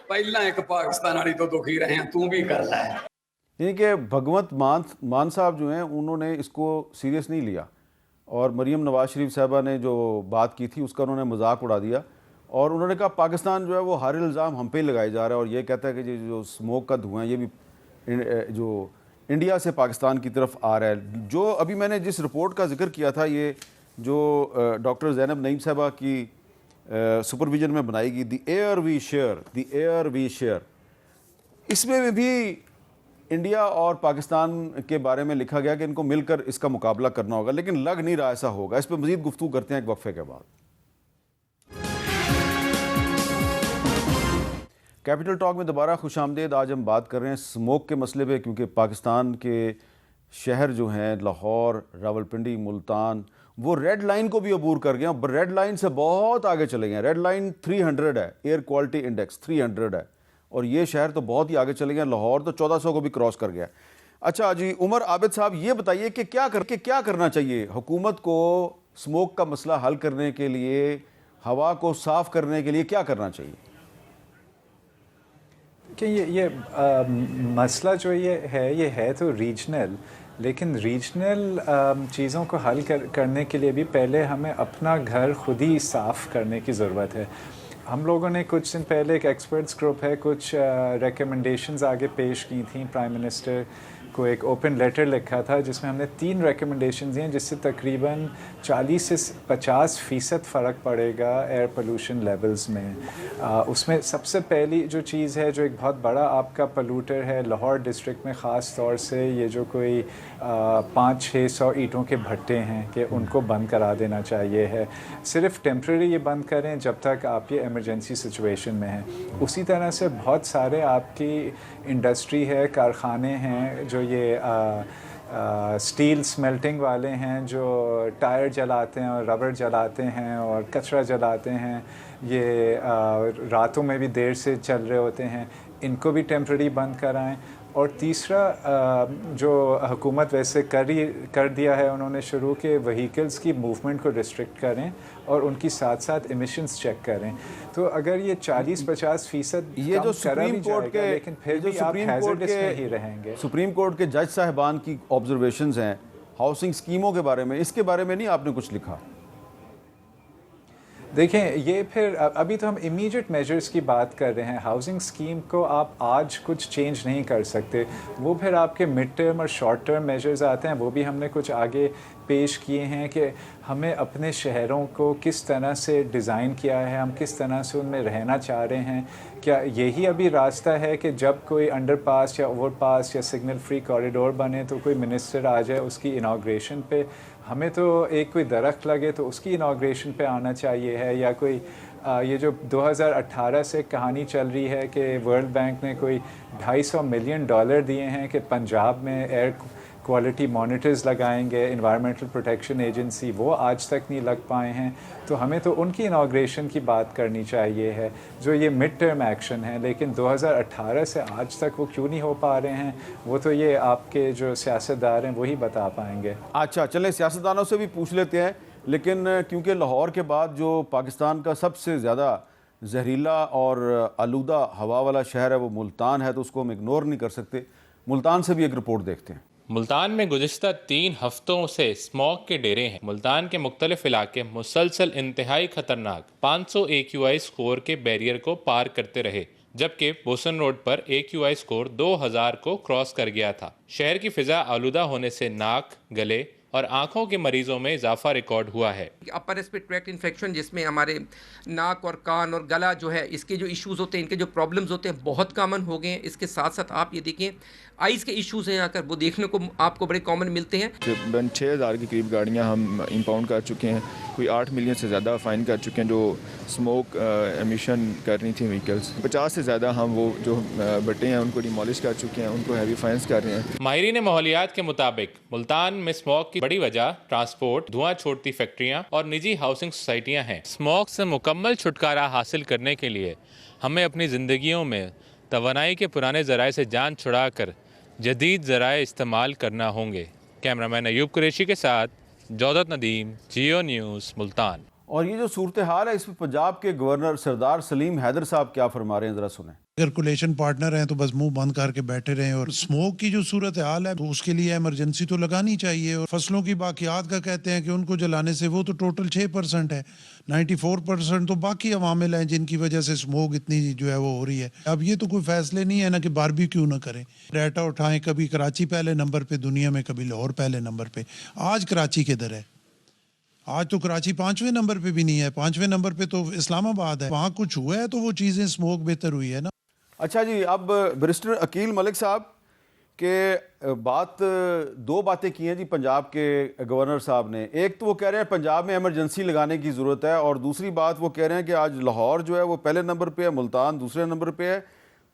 پہلا ایک پاکستان والی تو دکھی رہے ہیں, تو بھی کر لا ہے. یعنی کہ بھگوت مان صاحب جو ہیں انہوں نے اس کو سیریس نہیں لیا, اور مریم نواز شریف صاحبہ نے جو بات کی تھی اس کا انہوں نے مذاق اڑا دیا, اور انہوں نے کہا پاکستان جو ہے وہ ہر الزام ہم پہ ہی لگائے جا رہا ہے, اور یہ کہتا ہے کہ جو اسموک کا دھواں ہے یہ بھی جو انڈیا سے پاکستان کی طرف آ رہا ہے. جو ابھی میں نے جس رپورٹ کا ذکر کیا تھا, یہ جو ڈاکٹر زینب نعیم صاحبہ کی سپرویژن میں بنائی گئی, دی ایئر وی شیئر, اس میں بھی انڈیا اور پاکستان کے بارے میں لکھا گیا کہ ان کو مل کر اس کا مقابلہ کرنا ہوگا, لیکن لگ نہیں رہا ایسا ہوگا. اس پہ مزید گفتگو کرتے ہیں ایک وقفے کے بعد. کیپٹل ٹاک میں دوبارہ خوش آمدید. آج ہم بات کر رہے ہیں اسموک کے مسئلے پہ, کیونکہ پاکستان کے شہر جو ہیں لاہور, راولپنڈی, ملتان, وہ ریڈ لائن کو بھی عبور کر گئے ہیں, ریڈ لائن سے بہت آگے چلے گئے ہیں. ریڈ لائن 300 ہے, ایئر کوالٹی انڈیکس 300 ہے, اور یہ شہر تو بہت ہی آگے چلے گئے ہیں. لاہور تو 1400 کو بھی کراس کر گیا. اچھا جی, عمر عابد صاحب یہ بتائیے کہ کیا کرنا چاہیے حکومت کو اسموک کا مسئلہ حل کرنے کے لیے, ہوا کو صاف کرنے کے لیے کیا کرنا چاہیے؟ کہ یہ مسئلہ جو یہ ہے تو ریجنل, لیکن ریجنل چیزوں کو حل کرنے کے لیے بھی پہلے ہمیں اپنا گھر خود ہی صاف کرنے کی ضرورت ہے. ہم لوگوں نے کچھ دن پہلے ایک ایکسپرٹس گروپ ہے, کچھ ریکمنڈیشنز آگے پیش کی تھیں. پرائم منسٹر کو ایک اوپن لیٹر لکھا تھا جس میں ہم نے 3 ریکمنڈیشنز دیں جس سے تقریباً 40 سے 50% فرق پڑے گا ایئر پولوشن لیولز میں. اس میں سب سے پہلی جو چیز ہے, جو ایک بہت بڑا آپ کا پولوٹر ہے لاہور ڈسٹرکٹ میں خاص طور سے, یہ جو کوئی 500-600 اینٹوں کے بھٹے ہیں کہ ان کو بند کرا دینا چاہیے ہے. صرف ٹیمپرری یہ بند کریں جب تک آپ یہ ایمرجنسی سچویشن میں ہیں. اسی طرح سے بہت سارے آپ کی انڈسٹری ہے, کارخانے ہیں جو یہ اسٹیل سمیلٹنگ والے ہیں, جو ٹائر جلاتے ہیں اور ربڑ جلاتے ہیں اور کچرا جلاتے ہیں, یہ راتوں میں بھی دیر سے چل رہے ہوتے ہیں, ان کو بھی ٹیمپرری بند کرائیں. اور تیسرا جو حکومت ویسے کر دیا ہے انہوں نے شروع کے وہیکلز کی موومنٹ کو ریسٹرکٹ کریں اور ان کی ساتھ ساتھ ایمیشنز چیک کریں. تو اگر یہ 40-50% یہ جو سپریم کورٹ کے لیکن پھر بھی آپ ہیزرڈس میں ہی رہیں گے. سپریم کورٹ کے جج صاحبان کی آبزرویشنز ہیں ہاؤسنگ اسکیموں کے بارے میں, اس کے بارے میں نہیں آپ نے کچھ لکھا؟ دیکھیں, یہ پھر ابھی تو ہم امیڈیٹ میجرز کی بات کر رہے ہیں. ہاؤسنگ اسکیم کو آپ آج کچھ چینج نہیں کر سکتے, وہ پھر آپ کے مڈ ٹرم اور شارٹ ٹرم میجرز آتے ہیں. وہ بھی ہم نے کچھ آگے پیش کیے ہیں کہ ہمیں اپنے شہروں کو کس طرح سے ڈیزائن کیا ہے, ہم کس طرح سے ان میں رہنا چاہ رہے ہیں. کیا یہی ابھی راستہ ہے کہ جب کوئی انڈر پاس یا اوور پاس یا سگنل فری کوریڈور بنے تو کوئی منسٹر آ جائے اس کی اناگریشن پہ ہمیں تو ایک کوئی درخت لگے تو اس کی انوگریشن پہ آنا چاہیے ہے، یا کوئی یہ جو 2018 سے کہانی چل رہی ہے کہ ورلڈ بینک نے کوئی $250 ملین دیے ہیں کہ پنجاب میں ایئر کوالٹی مانیٹرز لگائیں گے، انوائرمنٹل پروٹیکشن ایجنسی، وہ آج تک نہیں لگ پائے ہیں. تو ہمیں تو ان کی انوگریشن کی بات کرنی چاہیے ہے جو یہ مڈ ٹرم ایکشن ہے، لیکن 2018 سے آج تک وہ کیوں نہیں ہو پا رہے ہیں وہ تو یہ آپ کے جو سیاستدار ہیں وہی بتا پائیں گے. اچھا چلیں سیاستدانوں سے بھی پوچھ لیتے ہیں، لیکن کیونکہ لاہور کے بعد جو پاکستان کا سب سے زیادہ زہریلا اور آلودہ ہوا والا شہر ہے وہ ملتان ہے، تو اس کو ہم اگنور نہیں کر سکتے. ملتان سے بھی ایک رپورٹ دیکھتے ہیں. ملتان میں گزشتہ 3 ہفتوں سے اسموگ کے ڈیرے ہیں. ملتان کے مختلف علاقے مسلسل انتہائی خطرناک 500 AQI اسکور کے بیریئر کو پار کرتے رہے، جبکہ بوسن روڈ پر AQI اسکور 2000 کو کراس کر گیا تھا. شہر کی فضا آلودہ ہونے سے ناک، گلے اور آنکھوں کے مریضوں میں اضافہ ریکارڈ ہوا ہے. اپر ریسپیریٹری ٹریکٹ انفیکشن جس میں ہمارے ناک اور کان اور گلا جو ہے اس کے جو ایشوز ہوتے ہیں، ان کے جو پرابلمز ہوتے ہیں بہت کامن ہو گئے ہیں. اس کے ساتھ ساتھ آپ یہ دیکھیں آئیز کے ایشوز ہیں، اگر وہ دیکھنے کو آپ کو بڑے کامن ملتے ہیں. 6000 کے قریب گاڑیاں ہم امپاؤنڈ کر چکے ہیں، کوئی 8 ملین سے زیادہ فائن کر چکے ہیں جو اسموک ایمیشن کر رہی تھیں وہیکلز. 50 سے زیادہ ہم وہ جو بٹیں ہیں ان کو ڈیمالش کر چکے ہیں، ان کو ہیوی فائنس کر رہے ہیں. ماہرین ماحولیات کے مطابق ملتان میں اسموگ کی بڑی وجہ ٹرانسپورٹ، دھواں چھوڑتی فیکٹریاں اور نجی ہاؤسنگ سوسائٹیاں ہیں. اسموگ سے مکمل چھٹکارا حاصل کرنے کے لیے ہمیں اپنی زندگیوں میں توانائی کے پرانے ذرائع سے جان چھڑا کر جدید ذرائع استعمال کرنا ہوں گے. کیمرامین ایوب قریشی کے ساتھ جودت ندیم، جیو نیوز، ملتان. اور یہ جو صورتحال ہے اس میں پنجاب کے گورنر سردار سلیم حیدر صاحب کیا فرما رہے ہیں، ذرا سنیں. اگر کولیشن پارٹنر ہیں تو بس منہ بند کر کے بیٹھے رہیں، اور اسموک کی جو صورتحال ہے تو اس کے لیے ایمرجنسی تو لگانی چاہیے. اور فصلوں کی باقیات کا کہتے ہیں کہ ان کو جلانے سے وہ تو ٹوٹل 6% ہے، 94% تو باقی عوامل ہیں جن کی وجہ سے اسموک اتنی جو ہے وہ ہو رہی ہے. اب یہ تو کوئی فیصلے نہیں ہے نا کہ باربیکیو نہ کریں، ڈیٹا اٹھائیں، کبھی کراچی پہلے نمبر پہ دنیا میں، کبھی لاہور پہلے نمبر پہ. آج کراچی کدھر ہے؟ آج تو کراچی 5ویں نمبر پہ بھی نہیں ہے، 5ویں نمبر پہ تو اسلام آباد ہے. وہاں کچھ ہوا ہے تو وہ چیزیں اسموک بہتر ہوئی ہے نا. اچھا جی، اب بیرسٹر عقیل ملک صاحب کے دو باتیں کی ہیں جی پنجاب کے گورنر صاحب نے. ایک تو وہ کہہ رہے ہیں پنجاب میں ایمرجنسی لگانے کی ضرورت ہے، اور دوسری بات وہ کہہ رہے ہیں کہ آج لاہور جو ہے وہ پہلے نمبر پہ ہے، ملتان دوسرے نمبر پہ ہے،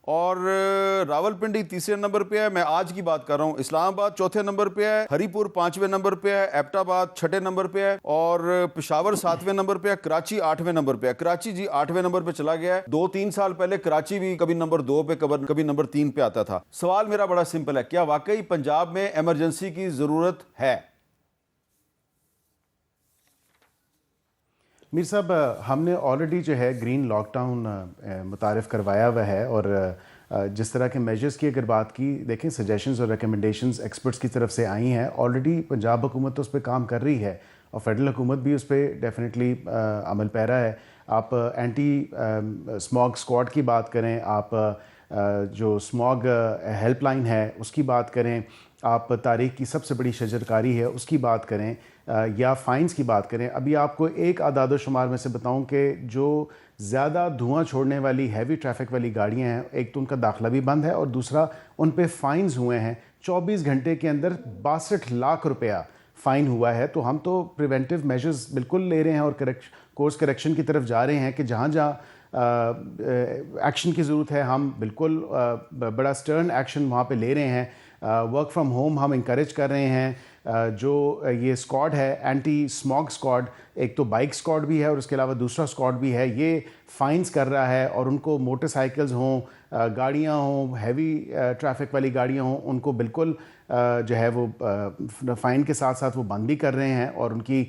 اور راول پنڈی تیسرے نمبر پہ ہے. میں آج کی بات کر رہا ہوں. اسلام آباد چوتھے نمبر پہ ہے، ہری پور 5ویں نمبر پہ ہے، ایبٹ آباد 6 نمبر پہ ہے، اور پشاور 7ویں نمبر پہ ہے، کراچی 8ویں نمبر پہ ہے. کراچی جی 8ویں نمبر پہ چلا گیا ہے. 2-3 سال پہلے کراچی بھی کبھی نمبر 2 پہ کبھی نمبر 3 پہ آتا تھا. سوال میرا بڑا سمپل ہے، کیا واقعی پنجاب میں ایمرجنسی کی ضرورت ہے؟ میر صاحب، ہم نے آلریڈی جو ہے گرین لاک ڈاؤن متعارف کروایا ہوا ہے، اور جس طرح کے میجرز کی اگر بات کی دیکھیں، سجیشنز اور ریکمنڈیشنز ایکسپرٹس کی طرف سے آئی ہیں. آلریڈی پنجاب حکومت تو اس پہ کام کر رہی ہے، اور فیڈرل حکومت بھی اس پہ ڈیفینیٹلی عمل پیرا ہے. آپ اینٹی اسموگ اسکواڈ کی بات کریں، آپ جو اسموگ ہیلپ لائن ہے اس کی بات کریں، آپ تاریخ کی سب سے بڑی شجرکاری ہے اس کی بات کریں، یا فائنز کی بات کریں. ابھی آپ کو ایک اعداد و شمار میں سے بتاؤں کہ جو زیادہ دھواں چھوڑنے والی ہیوی ٹریفک والی گاڑیاں ہیں، ایک تو ان کا داخلہ بھی بند ہے، اور دوسرا ان پہ فائنز ہوئے ہیں 24 گھنٹے کے اندر 62 لاکھ روپیہ فائن ہوا ہے. تو ہم تو پریونٹیو میجرز بالکل لے رہے ہیں، اور کورس کریکشن کی طرف جا رہے ہیں کہ جہاں جہاں ایکشن کی ضرورت ہے ہم بالکل بڑا سٹرن ایکشن وہاں پہ لے رہے ہیں. ورک فرام ہوم ہم انکریج کر رہے ہیں. جو یہ اسکواڈ ہے اینٹی اسموگ اسکواڈ، ایک تو بائک اسکواڈ بھی ہے اور اس کے علاوہ دوسرا اسکواڈ بھی ہے، یہ فائنز کر رہا ہے، اور ان کو موٹر سائیکلز ہوں، گاڑیاں ہوں، ہیوی ٹریفک والی گاڑیاں ہوں، ان کو بالکل جو ہے وہ فائن کے ساتھ ساتھ وہ بند بھی کر رہے ہیں، اور ان کی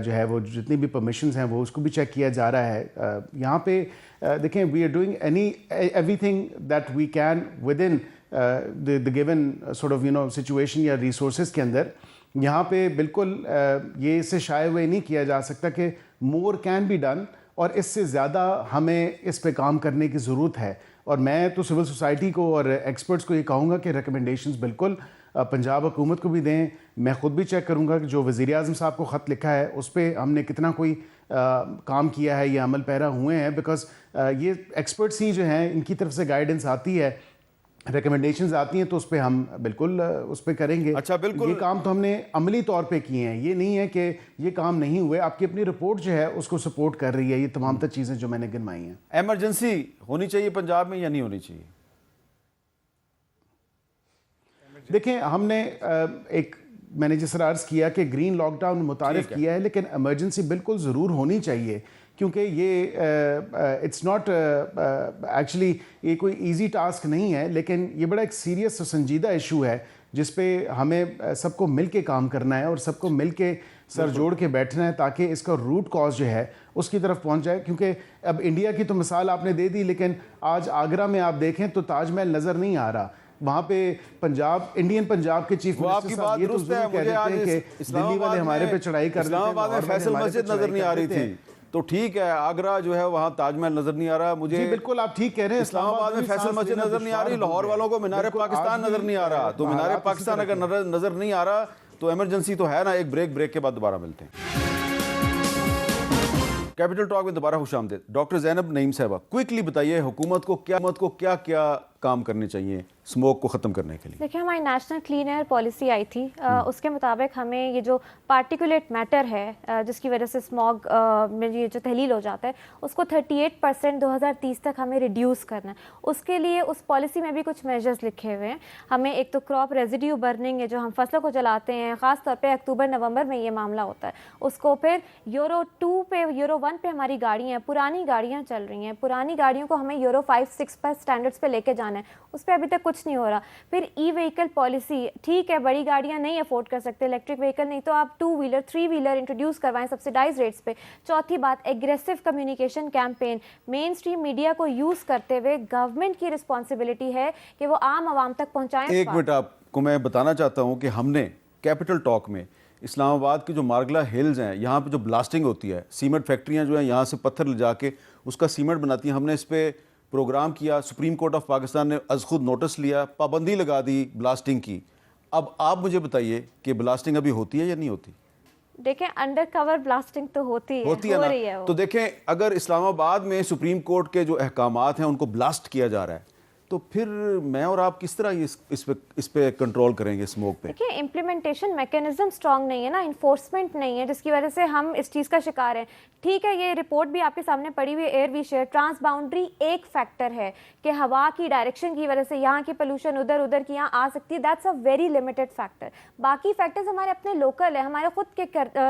جو ہے وہ جتنی بھی پرمیشنز ہیں وہ اس کو بھی چیک کیا جا رہا ہے. یہاں پہ دیکھیں، we are doing everything that we can within the given sort of situation یا ریسورسز کے اندر. یہاں پہ بالکل یہ اس سے شائع ہوئے نہیں کیا جا سکتا کہ مور کین بی ڈن، اور اس سے زیادہ ہمیں اس پہ کام کرنے کی ضرورت ہے. اور میں تو سول سوسائٹی کو اور ایکسپرٹس کو یہ کہوں گا کہ ریکمنڈیشنز بالکل پنجاب حکومت کو بھی دیں. میں خود بھی چیک کروں گا کہ جو وزیر اعظم صاحب کو خط لکھا ہے اس پہ ہم نے کتنا کوئی کام کیا ہے یا عمل پیرا ہوئے ہیں، بیکاز یہ ایکسپرٹس ہی جو ہیں ان کی طرف سے گائیڈنس آتی ہے. ریکمنڈیشنز آتی ہیں تو اس پہ ہم بالکل اس پہ کریں گے. اچھا بالکل, یہ کام تو ہم نے عملی طور پہ کیے ہیں, یہ نہیں ہے کہ یہ کام نہیں ہوئے. آپ کی اپنی رپورٹ جو ہے اس کو سپورٹ کر رہی ہے یہ تمام تر چیزیں جو میں نے گنوائی ہیں. ایمرجنسی ہونی چاہیے پنجاب میں یا نہیں ہونی چاہیے؟ دیکھیں ہم نے ایک میں نے جس طرح عرض کیا کہ گرین لاک ڈاؤن متعارف کیا ہے, لیکن ایمرجنسی بالکل ضرور ہونی چاہیے, کیونکہ یہ اٹس ناٹ ایکچولی یہ کوئی ایزی ٹاسک نہیں ہے, لیکن یہ بڑا ایک سیریس اور سنجیدہ ایشو ہے جس پہ ہمیں سب کو مل کے کام کرنا ہے اور سب کو مل کے سر جوڑ کے بیٹھنا ہے تاکہ اس کا روٹ کاز جو ہے اس کی طرف پہنچ جائے. کیونکہ اب انڈیا کی تو مثال آپ نے دے دی, لیکن آج آگرہ میں آپ دیکھیں تو تاج محل نظر نہیں آ رہا. وہاں پہ پنجاب, انڈین پنجاب کے چیف منسٹر صاحب یہ تو ضرور کہہ رہے تھے کہ دلی والے ہمارے پہ چڑھائی کر رہے تھے, اسلام آباد میں فیصل مسجد نظر نہیں آ رہی تھی, تو ٹھیک ہے آگرہ جو ہے وہاں تاج محل نظر نہیں آ رہا. مجھے جی بالکل آپ ٹھیک کہہ رہے ہیں, اسلام آباد میں فیصل مسجد نظر نہیں آ رہی, لاہور والوں کو مینار پاکستان نظر نہیں آ رہا. تو مینار پاکستان اگر نظر نہیں آ رہا تو ایمرجنسی تو ہے نا. ایک بریک کے بعد دوبارہ ملتے ہیں. کیپٹل ٹاک میں دوبارہ خوش آمدید. ڈاکٹر زینب نعیم صاحبہ, کوئکلی بتائیے حکومت کو کیا کیا کام کرنے چاہیے اسموک کو ختم کرنے کے لیے؟ دیکھیں ہماری نیشنل کلین ایئر پالیسی آئی تھی, اس کے مطابق ہمیں یہ جو پارٹیکولیٹ میٹر ہے جس کی وجہ سے اسموگ میں یہ جو تحلیل ہو جاتا ہے اس کو 38% 2030 تک ہمیں ریڈیوس کرنا ہے. اس کے لیے اس پالیسی میں بھی کچھ میجرز لکھے ہوئے ہیں. ہمیں ایک تو کراپ ریزیڈیو برننگ ہے جو ہم فصلوں کو جلاتے ہیں, خاص طور پہ اکتوبر نومبر میں یہ معاملہ ہوتا ہے, اس کو پھر یورو 2 پہ یورو 1 پہ ہماری گاڑیاں ہیں, پرانی گاڑیاں چل رہی ہیں, پرانی گاڑیوں کو ہمیں یورو 5-6 پر اسٹینڈرڈس پہ لے کے جانا ہے, اس پہ ابھی تک کچھ نہیں ہو رہا. پھر ای وہیکل پالیسی, ٹھیک ہے بڑی گاڑیاں نہیں افورڈ کر سکتے, الیکٹرک وہیکل نہیں, تو آپ 2 ویلر 3 ویلر انٹروڈیوس کروائیں سبسیڈائز ریٹس پہ. چوتھی بات, ایگریسو کمیونیکیشن کیمپین مین اسٹریم میڈیا کو یوز کرتے ہوئے گورنمنٹ کی رسپانسبلٹی ہے کہ وہ عام عوام تک پہنچائیں. ایک منٹ آپ کو میں بتانا چاہتا ہوں کہ ہم نے کیپٹل ٹاک میں اسلام آباد کی جو مارگلہ ہلز ہیں یہاں پہ جو بلاسٹنگ ہوتی ہے, سیمنٹ فیکٹریاں جو ہیں یہاں سے پتھر لے جا کے اس کا سیمنٹ بناتی ہیں, ہم نے اس پہ پروگرام کیا. سپریم کورٹ آف پاکستان نے از خود نوٹس لیا, پابندی لگا دی بلاسٹنگ کی. اب آپ مجھے بتائیے کہ بلاسٹنگ ابھی ہوتی ہے یا نہیں ہوتی؟ دیکھیں انڈر کور بلاسٹنگ تو ہوتی ہے نا. تو دیکھیں اگر اسلام آباد میں سپریم کورٹ کے جو احکامات ہیں ان کو بلاسٹ کیا جا رہا ہے تو پھر میں اور آپ کس طرح اس پہ کنٹرول کریں گے اسموک پہ؟ دیکھیں امپلیمنٹیشن میکینزم اسٹرانگ نہیں ہے نا, انفورسمنٹ نہیں ہے, جس کی وجہ سے ہم اس چیز کا شکار ہیں. ٹھیک ہے یہ رپورٹ بھی آپ کے سامنے پڑی ہوئی, air we share transboundary ایک فیکٹر ہے کہ ہوا کی ڈائریکشن کی وجہ سے یہاں کی پولوشن ادھر کی یہاں آ سکتی ہے, that's a very limited factor. باقی فیکٹرز ہمارے اپنے لوکل ہیں, ہمارے خود کے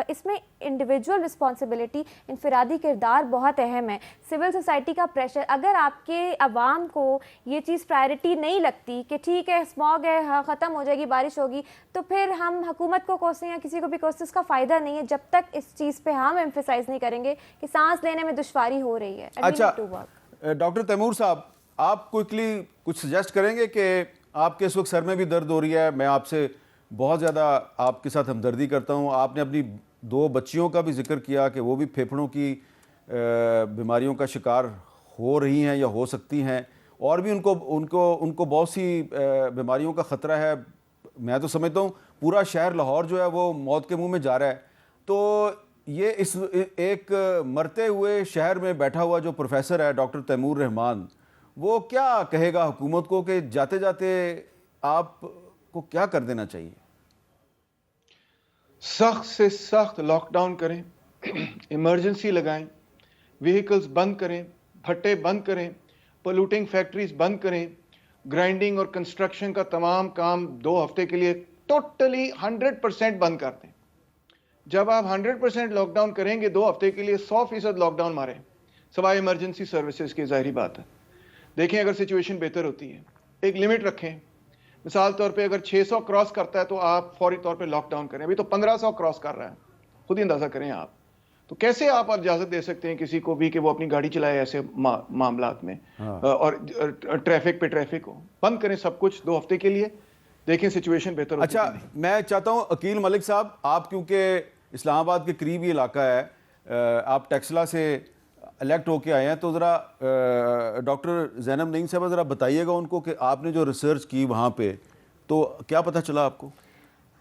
اس میں انڈیویجول رسپانسبلٹی, انفرادی کردار بہت اہم ہے, سول سوسائٹی کا پریشر. اگر آپ کے عوام کو یہ چیز پرائرٹی نہیں لگتی کہ ٹھیک ہے اسموگ ہے ختم ہو جائے گی, بارش ہوگی, تو پھر ہم حکومت کو کوسیں یا کسی کو بھی کوسیں, اس کا فائدہ نہیں ہے جب تک اس چیز پہ ہم ایمفیسائز نہیں کریں گے کہ سانس لینے میں دشواری ہو رہی ہے. اچھا ڈاکٹر تیمور صاحب, آپ کوئکلی کچھ سجیسٹ کریں گے کہ آپ کے اس وقت سر میں بھی درد ہو رہی ہے, میں آپ سے بہت زیادہ آپ کے ساتھ ہمدردی کرتا ہوں. آپ نے اپنی 2 بچیوں کا بھی ذکر کیا کہ وہ بھی پھیپھڑوں کی بیماریوں کا شکار ہو رہی ہیں یا ہو سکتی ہیں, اور بھی ان کو بہت سی بیماریوں کا خطرہ ہے. میں تو سمجھتا ہوں پورا شہر لاہور جو ہے وہ موت کے منہ میں جا رہا ہے. تو یہ اس ایک مرتے ہوئے شہر میں بیٹھا ہوا جو پروفیسر ہے ڈاکٹر تیمور رحمان, وہ کیا کہے گا حکومت کو کہ جاتے جاتے آپ کو کیا کر دینا چاہیے؟ سخت سے سخت لاک ڈاؤن کریں, ایمرجنسی لگائیں, وہیکلز بند کریں, بھٹے بند کریں, پولوٹنگ فیکٹریز بند کریں, گرائنڈنگ اور کنسٹرکشن کا تمام کام 2 ہفتے کے لیے ٹوٹلی 100% بند کر دیں. جب آپ 100% لاک ڈاؤن کریں گے 2 ہفتے کے لیے 100% لاک ڈاؤن ماریں, سوائے ایمرجنسی سروسز کی, ظاہری بات ہے. دیکھیں اگر سچویشن بہتر ہوتی ہے ایک لمٹ رکھیں, مثال طور پہ اگر 600 کراس کرتا ہے تو آپ فوری طور پہ لاک ڈاؤن کریں. ابھی تو 1500 کراس کر رہا ہے, خود ہی اندازہ کریں آپ. تو کیسے آپ اجازت دے سکتے ہیں کسی کو بھی کہ وہ اپنی گاڑی چلائے ایسے معاملات میں؟ اور ٹریفک پہ ٹریفک ہو, بند کریں سب کچھ 2 ہفتے کے لیے, دیکھیں سچویشن بہتر ہوتی ہے. اچھا میں چاہتا ہوں عقیل ملک صاحب, آپ کیونکہ اسلام آباد کے قریب یہ علاقہ ہے, آپ ٹیکسلا سے الیکٹ ہو کے آئے ہیں, تو ذرا ڈاکٹر زینب نعیم صاحبہ ذرا بتائیے گا ان کو کہ آپ نے جو ریسرچ کی وہاں پہ تو کیا پتہ چلا آپ کو؟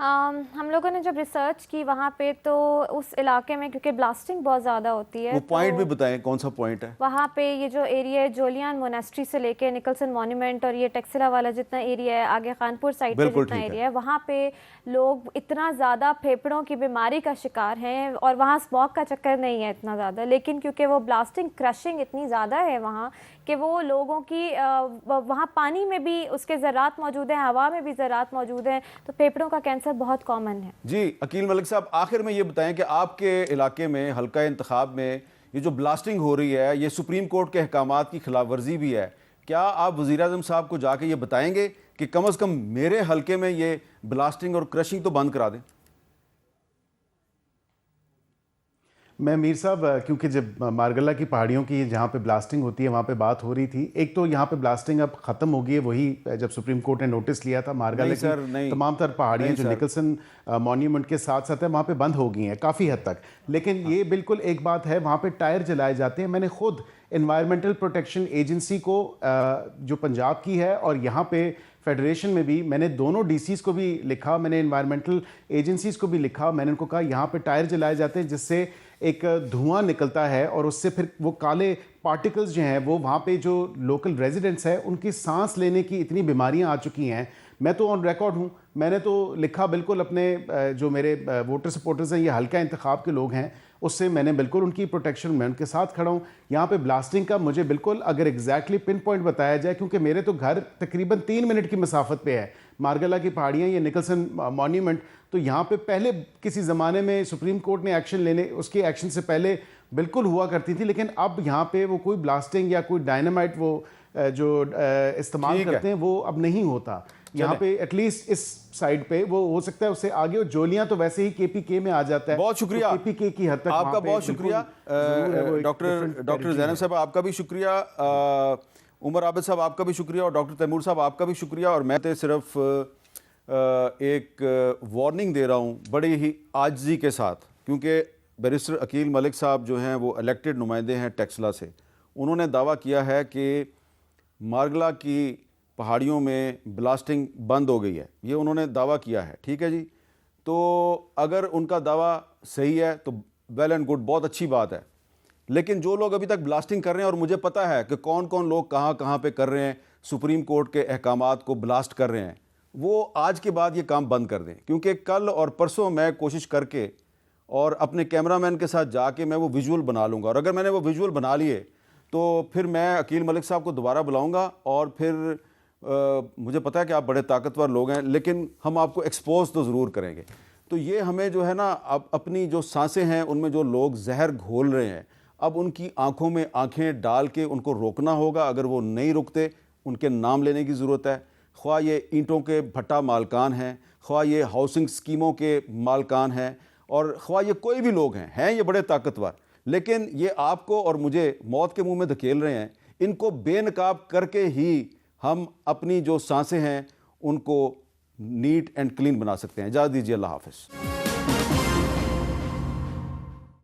ہم لوگوں نے جب ریسرچ کی وہاں پہ تو اس علاقے میں کیونکہ بلاسٹنگ بہت زیادہ ہوتی ہے. وہ پوائنٹ بھی بتائیں کون سا پوائنٹ ہے وہاں پہ یہ جو ایریا ہے جولیان مونیسٹری سے لے کے نکلسن مونیومنٹ اور یہ ٹیکسلا والا جتنا ایریا ہے, آگے خانپور سائڈ پہ جتنا ایریا ہے, وہاں پہ لوگ اتنا زیادہ پھیپھڑوں کی بیماری کا شکار ہیں. اور وہاں اسموک کا چکر نہیں ہے اتنا زیادہ, لیکن کیونکہ وہ بلاسٹنگ کرشنگ اتنی زیادہ ہے وہاں کہ وہ لوگوں کی وہاں پانی میں بھی اس کے ذرات موجود ہیں, ہوا میں بھی ذرات موجود ہیں, تو پھیپھڑوں کا کینسر بہت کامن ہے. جی عقیل ملک صاحب, آخر میں یہ بتائیں کہ آپ کے علاقے میں حلقہ انتخاب میں یہ جو بلاسٹنگ ہو رہی ہے یہ سپریم کورٹ کے احکامات کی خلاف ورزی بھی ہے, کیا آپ وزیر اعظم صاحب کو جا کے یہ بتائیں گے کہ کم از کم میرے حلقے میں یہ بلاسٹنگ اور کرشنگ تو بند کرا دیں؟ میں میر صاحب, کیونکہ جب مارگلہ کی پہاڑیوں کی جہاں پہ بلاسٹنگ ہوتی ہے وہاں پہ بات ہو رہی تھی, ایک تو یہاں پہ بلاسٹنگ اب ختم ہو گئی ہے, وہی جب سپریم کورٹ نے نوٹس لیا تھا مارگلہ کی تمام تر پہاڑیاں جو نکلسن مونیومنٹ کے ساتھ ساتھ ہے وہاں پہ بند ہو گئی ہیں کافی حد تک. لیکن یہ بالکل ایک بات ہے, وہاں پہ ٹائر جلائے جاتے ہیں. میں نے خود انوائرمنٹل پروٹیکشن ایجنسی کو جو پنجاب کی ہے اور یہاں پہ فیڈریشن میں بھی, میں نے دونوں ڈی سیز کو بھی لکھا, میں نے انوائرمنٹل ایجنسیز کو بھی لکھا, میں نے ان کو کہا یہاں پہ ٹائر جلائے جاتے ہیں جس سے ایک دھواں نکلتا ہے اور اس سے پھر وہ کالے پارٹیکلز جو ہیں وہ وہاں پہ جو لوکل ریزیڈنٹس ہیں ان کی سانس لینے کی اتنی بیماریاں آ چکی ہیں. میں تو آن ریکارڈ ہوں, میں نے تو لکھا بالکل اپنے جو میرے ووٹر سپورٹرز ہیں, یہ حلقہ انتخاب کے لوگ ہیں, اس سے میں نے بالکل ان کی پروٹیکشن میں ان کے ساتھ کھڑا ہوں. یہاں پہ بلاسٹنگ کا مجھے بالکل اگر ایگزیکٹلی پن پوائنٹ بتایا جائے, کیونکہ میرے تو گھر تقریباً 3 منٹ کی مسافت پہ ہے, مارگلہ کی پہاڑیاں یہ نکلسن مونیومنٹ, تو یہاں پہ پہلے کسی زمانے میں سپریم کورٹ نے ایکشن لینے, اس کے ایکشن سے پہلے بالکل ہوا کرتی تھی, لیکن اب یہاں پہ وہ کوئی بلاسٹنگ یا کوئی ڈائنامائٹ وہ جو استعمال کرتے ہیں وہ اب نہیں ہوتا. یہاں پہ ایٹ لیسٹ اس سائڈ پہ وہ ہو سکتا ہے, اس سے آگے وہ جولیاں تو ویسے ہی کے پی کے میں آ جاتا ہے. بہت شکریہ کے پی کے کی حد تک آپ کا, بہت شکریہ ڈاکٹر زینب صاحب, آپ کا بھی شکریہ, عمر عابد صاحب آپ کا بھی شکریہ, اور ڈاکٹر تیمور صاحب آپ کا بھی شکریہ. اور میں تو صرف ایک وارننگ دے رہا ہوں بڑی ہی عاجزی کے ساتھ, کیونکہ بیرسٹر عقیل ملک صاحب جو ہیں وہ الیکٹڈ نمائندے ہیں ٹیکسلا سے, انہوں نے دعویٰ کیا ہے کہ مارگلہ کی پہاڑیوں میں بلاسٹنگ بند ہو گئی ہے, یہ انہوں نے دعویٰ کیا ہے. ٹھیک ہے جی, تو اگر ان کا دعویٰ صحیح ہے تو ویل اینڈ گڈ, بہت اچھی بات ہے. لیکن جو لوگ ابھی تک بلاسٹنگ کر رہے ہیں, اور مجھے پتہ ہے کہ کون کون لوگ کہاں کہاں پہ کر رہے ہیں, سپریم کورٹ کے احکامات کو بلاسٹ کر رہے ہیں, وہ آج کے بعد یہ کام بند کر دیں. کیونکہ کل اور پرسوں میں کوشش کر کے اور اپنے کیمرہ مین کے ساتھ جا کے میں وہ ویژول بنا لوں گا, اور اگر میں نے وہ ویژول بنا لیے تو پھر میں عقیل ملک صاحب کو دوبارہ بلاؤں گا, اور پھر مجھے پتہ ہے کہ آپ بڑے طاقتور لوگ ہیں, لیکن ہم آپ کو ایکسپوز تو ضرور کریں گے. تو یہ ہمیں جو ہے نا, اب اپنی جو سانسیں ہیں ان میں جو لوگ زہر گھول رہے ہیں, اب ان کی آنکھوں میں آنکھیں ڈال کے ان کو روکنا ہوگا. اگر وہ نہیں رکتے, ان کے نام لینے کی ضرورت ہے, خواہ یہ اینٹوں کے بھٹا مالکان ہیں, خواہ یہ ہاؤسنگ سکیموں کے مالکان ہیں, اور خواہ یہ کوئی بھی لوگ ہیں یہ بڑے طاقتور, لیکن یہ آپ کو اور مجھے موت کے منہ میں دھکیل رہے ہیں. ان کو بے نقاب کر کے ہی ہم اپنی جو سانسیں ہیں ان کو نیٹ اینڈ کلین بنا سکتے ہیں. اجازت دیجیے, اللہ حافظ.